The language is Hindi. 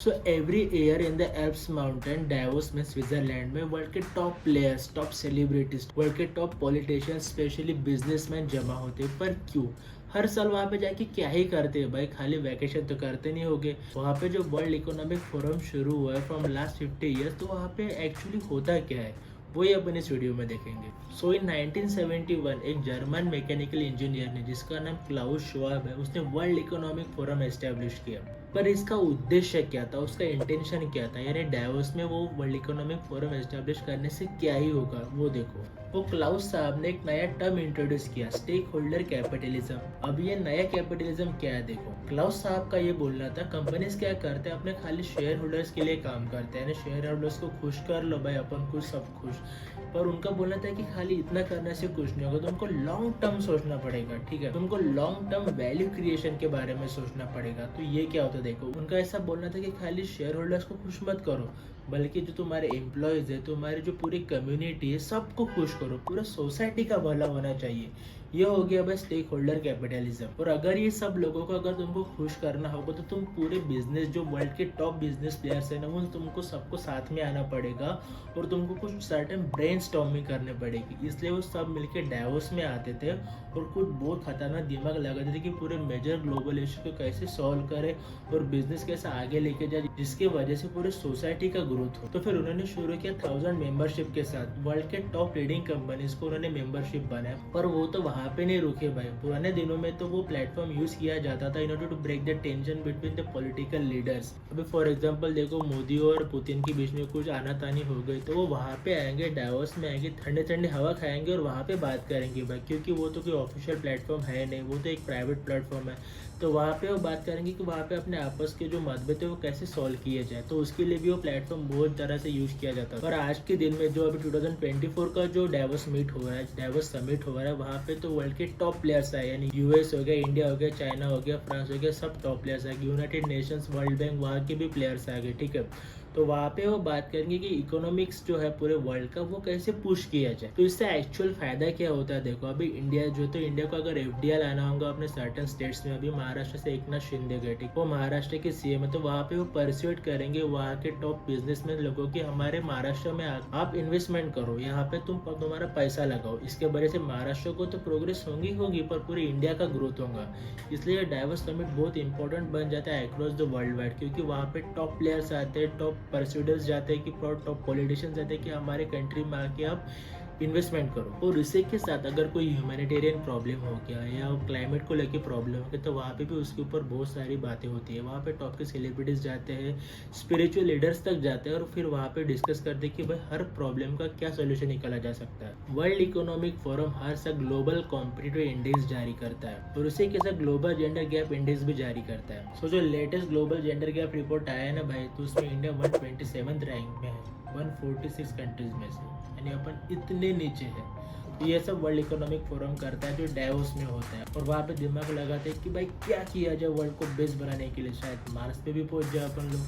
So every year in the Alps mountain Davos में स्विट्जरलैंड में वर्ल्ड के top players, top celebrities, world के टॉप पॉलिटिशियंस, स्पेशली बिजनेसमैन जमा होते हैं। पर क्यों? हर साल वहाँ पे जाके क्या ही करते हैं भाई? खाली वैकेशन तो करते नहीं होगे। वहाँ पे जो वर्ल्ड इकोनॉमिक फोरम शुरू हुआ है फ्रॉम लास्ट 50 ईयर्स, तो वहाँ पे एक्चुअली होता क्या है वही अपन इस वीडियो में देखेंगे। सो इन 1971 एक जर्मन मैकेनिकल इंजीनियर ने, जिसका नाम क्लाउस श्वाब है, उसने वर्ल्ड इकोनॉमिक फोरम एस्टेब्लिश किया। पर इसका उद्देश्य क्या था, उसका इंटेंशन क्या था, यानी डायोस में वो वर्ल्ड इकोनॉमिक फोरम एस्टेब्लिश करने से क्या ही होगा वो देखो। वो क्लाउस साहब ने एक नया टर्म इंट्रोड्यूस किया, स्टेक होल्डर कैपिटलिज्म। अब ये नया कैपिटलिज्म क्या है देखो। क्लाउस साहब का ये बोलना था, कंपनीज क्या करते हैं, अपने खाली शेयर होल्डर्स के लिए काम करते हैं, शेयर होल्डर्स को खुश कर लो भाई, अपन खुश सब खुश। पर उनका बोलना था कि खाली इतना करने से कुछ नहीं होगा, तुमको लॉन्ग टर्म सोचना पड़ेगा, ठीक है, तुमको लॉन्ग टर्म वैल्यू क्रिएशन के बारे में सोचना पड़ेगा। तो ये क्या होता है देखो, उनका ऐसा बोलना था कि खाली शेयर होल्डर्स को खुश मत करो, बल्कि जो तुम्हारे एम्प्लॉयज है, तुम्हारी जो पूरी कम्युनिटी है, सबको खुश करो, पूरा सोसाइटी का भला होना चाहिए। ये हो गया भाई स्टेक होल्डर कैपिटलिज्म। और अगर ये सब लोगों को अगर तुमको खुश करना होगा, तो तुम पूरे बिजनेस, जो वर्ल्ड के टॉप बिजनेस प्लेयर्स है ना, उन तुमको सबको साथ में आना पड़ेगा और तुमको कुछ सर्टेन ब्रेनस्टॉर्मिंग करने पड़ेगी। इसलिए वो सब मिलके डायोस में आते थे और कुछ बहुत खतरनाक दिमाग लगाते थे कि पूरे मेजर ग्लोबल इशू को कैसे सॉल्व करे और बिजनेस कैसे आगे लेके जाए, जिसकी वजह से पूरे सोसाइटी का ग्रोथ हो। तो फिर उन्होंने शुरू किया 1000 मेंबरशिप के साथ वर्ल्ड के टॉप लीडिंग कंपनीज को उन्होंने मेंबरशिप बनाया। पर वो तो वहां पे नहीं रुके भाई। पुराने दिनों में तो वो प्लेटफॉर्म यूज किया जाता था in order to break the tension between the political leaders. अभी फॉर एग्जांपल देखो, मोदी और पुतिन के बीच में कुछ आनातानी हो गई, तो वो वहां पे आएंगे, डायोस में आएंगे, ठंडे ठंडे हवा खाएंगे और वहां पे बात करेंगे भाई, क्योंकि वो तो कोई ऑफिशियल प्लेटफॉर्म है नहीं, वो तो एक प्राइवेट प्लेटफॉर्म है। तो वहाँ पे वो बात करेंगे कि वहाँ पे अपने आपस के जो मतभेद है वो कैसे सॉल्व किए जाए। तो उसके लिए भी वो प्लेटफॉर्म बहुत तरह से यूज किया जाता है। और आज के दिन में जो अभी 2024 का जो डायोस मीट हो रहा है, डायोस समिट हो रहा है, वहाँ पे तो वर्ल्ड के टॉप प्लेयर्स आए, यानी यूएस हो गया, इंडिया हो गया, चाइना हो गया, फ्रांस हो गया, सब टॉप प्लेयर्स आ गए, यूनाइटेड नेशंस, वर्ल्ड बैंक, वहाँ के भी प्लेयर्स आ गए, ठीक है। तो वहाँ पे वो बात करेंगे कि इकोनॉमिक्स जो है पूरे वर्ल्ड का, वो कैसे पुश किया जाए। तो इससे एक्चुअल फायदा क्या होता है देखो। अभी इंडिया जो, तो इंडिया को अगर एफडीआई लाना होगा अपने सर्टन स्टेट्स में, अभी महाराष्ट्र से एकनाथ शिंदे गए, ठीक, वो महाराष्ट्र के सीएम है, तो वहाँ पे वो परस्यूट करेंगे वहाँ के टॉप बिजनेसमैन लोगों की, हमारे महाराष्ट्र में आप इन्वेस्टमेंट करो, यहाँ पे तुम्हारा पैसा लगाओ। इसके वजह से महाराष्ट्र को तो प्रोग्रेस होगी पर पूरी इंडिया का ग्रोथ होगा। इसलिए डायोस समिट बहुत इंपॉर्टेंट बन जाता है अक्रॉस द वर्ल्ड वाइड, क्योंकि वहाँ पे टॉप प्लेयर्स आते हैं, टॉप परस्यूडर्स जाते हैं, कि टॉप पॉलिटिशियंस जाते हैं कि हमारे कंट्री में आके आप इन्वेस्टमेंट करो। और इसी के साथ अगर कोई ह्यूमैनिटेरियन प्रॉब्लम हो गया या क्लाइमेट को लेके प्रॉब्लम हो गया, तो वहाँ पे भी उसके ऊपर बहुत सारी बातें होती है। वहाँ पे टॉप के सेलिब्रिटीज जाते हैं, स्पिरिचुअल लीडर्स तक जाते हैं और फिर वहाँ पे डिस्कस करते हैं कि भाई हर प्रॉब्लम का क्या सोल्यूशन निकाला जा सकता है। वर्ल्ड इकोनॉमिक फोरम हर साल ग्लोबल कॉम्पिटिटिव इंडेक्स जारी करता है और उसी के साथ ग्लोबल जेंडर गैप इंडेक्स भी जारी करता है। सो जो latest global gender gap report आया है ना भाई, तो उसमें इंडिया 127 रैंक में है 146 कंट्रीज में से, यानी अपन इतने नीचे हैं। ये सब वर्ल्ड इकोनॉमिक फोरम करता है जो डायोस में होता है और वहाँ पे दिमाग लगाते हैं कि भाई क्या किया जाए वर्ल्ड को बेस्ट बनाने के लिए, शायद मार्स पे भी पहुंच जाए अपन लोग।